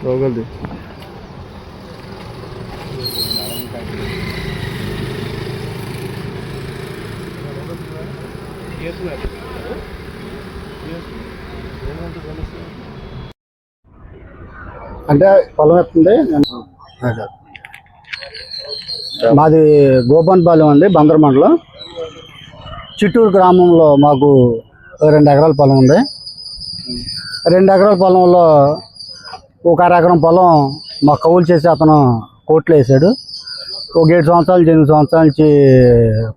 లోకల్ది అంటే పొలం ఎత్తుంది. మాది గోపన్పాలెం అండి, బందర్ మండలం. చిట్టూరు గ్రామంలో మాకు 2 ఎకరాల పొలం ఉంది. 2 ఎకరాల పొలంలో ఒక అరెకరం పొలం మా కౌలు చేసి అతను కోర్టులో వేసాడు. ఒక 7 సంవత్సరాలు 8 సంవత్సరాల నుంచి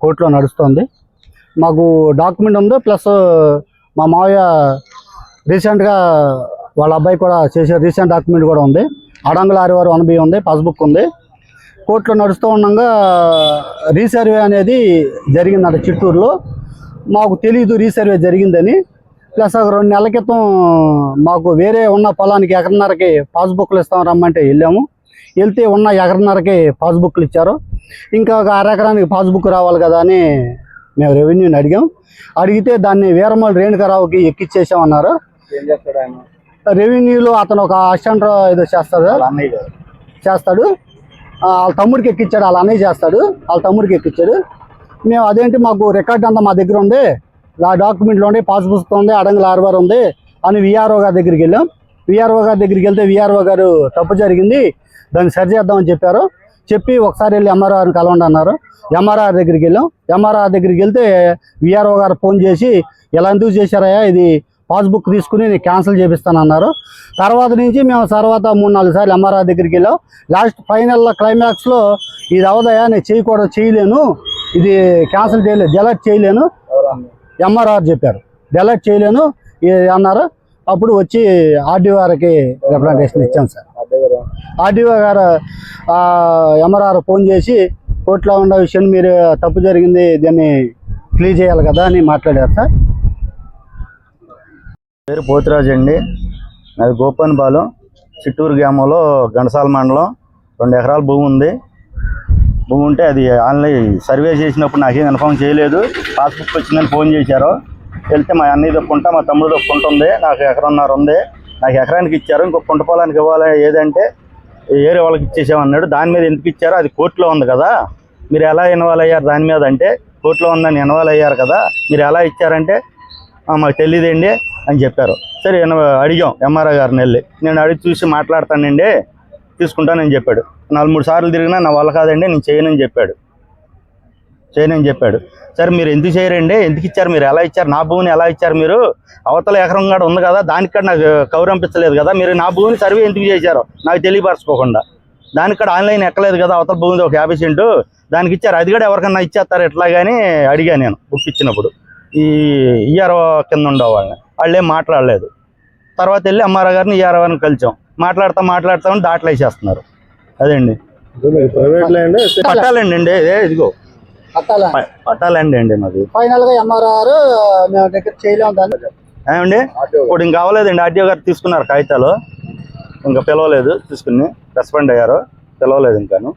కోర్టులో నడుస్తుంది. మాకు డాక్యుమెంట్ ఉంది, ప్లస్ మా మావయ్య రీసెంట్గా వాళ్ళ అబ్బాయి కూడా చేసే రీసెంట్ డాక్యుమెంట్ కూడా ఉంది. అడంగుల 6 1B ఉంది, పాస్బుక్ ఉంది. కోర్టులో నడుస్తూ ఉండగా రీసర్వే అనేది జరిగిందంట చిత్తూరులో. మాకు తెలీదు రీసర్వే జరిగిందని. ప్లస్ 2 నెలల క్రితం మాకు వేరే ఉన్న పొలానికి ఎకరన్నరకి పాస్బుక్లు ఇస్తాం రమ్మంటే వెళ్ళాము. వెళ్తే ఉన్న ఎకరన్నరకి పాస్బుక్లు ఇచ్చారు. ఇంకా ఒక అరెకరానికి పాస్బుక్ రావాలి కదా అని మేము రెవెన్యూని అడిగితే దాన్ని వీరమల్లి రేణుకారావుకి ఎక్కిచ్చేసామన్నారు. రెవెన్యూలో అతను ఒక అసిస్టెంట్ ఏదో చేస్తాడు. వాళ్ళ తమ్ముడికి ఎక్కిచ్చాడు, వాళ్ళ అన్నయ్య చేస్తాడు, వాళ్ళ తమ్ముడికి ఎక్కిచ్చాడు. మేము అదేంటి మాకు రికార్డ్ అంతా మా దగ్గర ఉంది, ఆ డాక్యుమెంట్లో ఉంది, పాస్బుక్ ఉంది, అడంగుల 6 ఉంది అని విఆర్ఓ గారి దగ్గరికి వెళ్ళాం. విఆర్ఓ గారి దగ్గరికి వెళ్తే విఆర్ఓ గారు తప్పు జరిగింది, దాన్ని సరి చేద్దామని చెప్పారు. చెప్పి ఒకసారి వెళ్ళి ఎంఆర్ఆర్ని కలవండి అన్నారు. ఎంఆర్ఆర్ దగ్గరికి వెళ్ళాం. ఎంఆర్ఆర్ దగ్గరికి వెళ్తే విఆర్ఓ గారు ఫోన్ చేసి ఇలా ఎందుకు చేశారయ్యా, ఇది పాస్బుక్ తీసుకుని నేను క్యాన్సిల్ చేపిస్తానన్నారు. తర్వాత నుంచి మేము 3-4 సార్లు ఎంఆర్ఆర్ దగ్గరికి వెళ్ళాం. లాస్ట్ ఫైనల్ క్లైమాక్స్లో ఇది అవదయా, నేను చేయలేను, ఇది క్యాన్సిల్ చేయలేదు, డెలైట్ చేయలేను, ఎంఆర్ఆర్ చెప్పారు, డెలైట్ చేయలేను అన్నారు. అప్పుడు వచ్చి ఆర్డీఓ గారికి రిప్రజెంటేషన్ ఇచ్చాం సార్. ఆర్డీఓ గారు ఎంఆర్ఆర్ ఫోన్ చేసి కోర్టులో ఉన్న విషయం మీరు తప్పు జరిగింది, దీన్ని క్లియర్ చేయాలి కదా అని మాట్లాడారు సార్. పేరు పోతురాజు అండి, నాది గోపన్పాలెం, చిట్టూరు గ్రామంలో ఘంటసాల మండలం. 2 ఎకరాల భూమి ఉంది. భూమి ఉంటే అది ఆన్లైన్ సర్వే చేసినప్పుడు నాకేం ఇన్ఫార్మ్ చేయలేదు. పాస్బుక్ వచ్చిందని ఫోన్ చేశారు. వెళ్తే మా అన్నయ్య దొక్కుంటా, మా తమ్ముడు దొక్కుంటా ఉంది, నాకు 1.5 ఎకరం ఉంది. నాకు ఎకరానికి ఇచ్చారు, ఇంకో కుంట పొలానికి ఇవ్వాలి ఏదంటే ఏరే వాళ్ళకి ఇచ్చేసామన్నాడు. దాని మీద ఎందుకు ఇచ్చారో అది కోర్టులో ఉంది కదా, మీరు ఎలా ఇన్వాల్వ్ అయ్యారు దాని మీద అంటే, కోర్టులో ఉందని ఇన్వాల్వ్ అయ్యారు కదా, మీరు ఎలా ఇచ్చారంటే మాకు తెలియదండి అని చెప్పారు. సరే అడిగాం ఎంఆర్ఓ గారిని వెళ్ళి, నేను అడిగి చూసి మాట్లాడతానండి, తీసుకుంటానని చెప్పాడు. 4-3 సార్లు తిరిగినా నా వల్ల కాదండి, నేను చేయనని చెప్పాడు. సరే మీరు ఎందుకు చేయరండి, ఎందుకు ఇచ్చారు, మీరు ఎలా ఇచ్చారు, నా భూమిని ఎలా ఇచ్చారు, మీరు అవతల ఎకరం కూడా ఉంది కదా, దానికి కూడా నాకు కౌరంపించలేదు కదా, మీరు నా భూమిని సర్వే ఎందుకు చేశారో నాకు తెలియపరచుకోకుండా, దానికి కూడా ఆన్లైన్ ఎక్కలేదు కదా, అవతల భూమిది ఒక 50 సెంటు దానికి ఇచ్చారు, అది కూడా ఎవరికన్నా ఇచ్చేస్తారు ఎట్లా కానీ అడిగా నేను బుక్ ఇచ్చినప్పుడు. ఈ ఈఆర్ఓ కింద ఉండేవాళ్ళని, వాళ్ళు ఏం మాట్లాడలేదు. తర్వాత వెళ్ళి ఎంఆర్ఓ గారిని ఈఆర్ఓని కలిసాం. మాట్లాడతామని దాంట్లో వేసేస్తున్నారు. అదండి పట్టాలండి అండి, ఇదిగో పట్టాలండి అండి మాది. ఫైనల్ గా ఎంఆర్ఆర్ ఏమండి ఇప్పుడు ఇంకా అవ్వలేదండి. ఆర్డీఓ గారు తీసుకున్నారు కాగితాలు, ఇంకా పిలవలేదు, తీసుకుని రెస్పాండ్ అయ్యారు, పిలవలేదు ఇంకాను.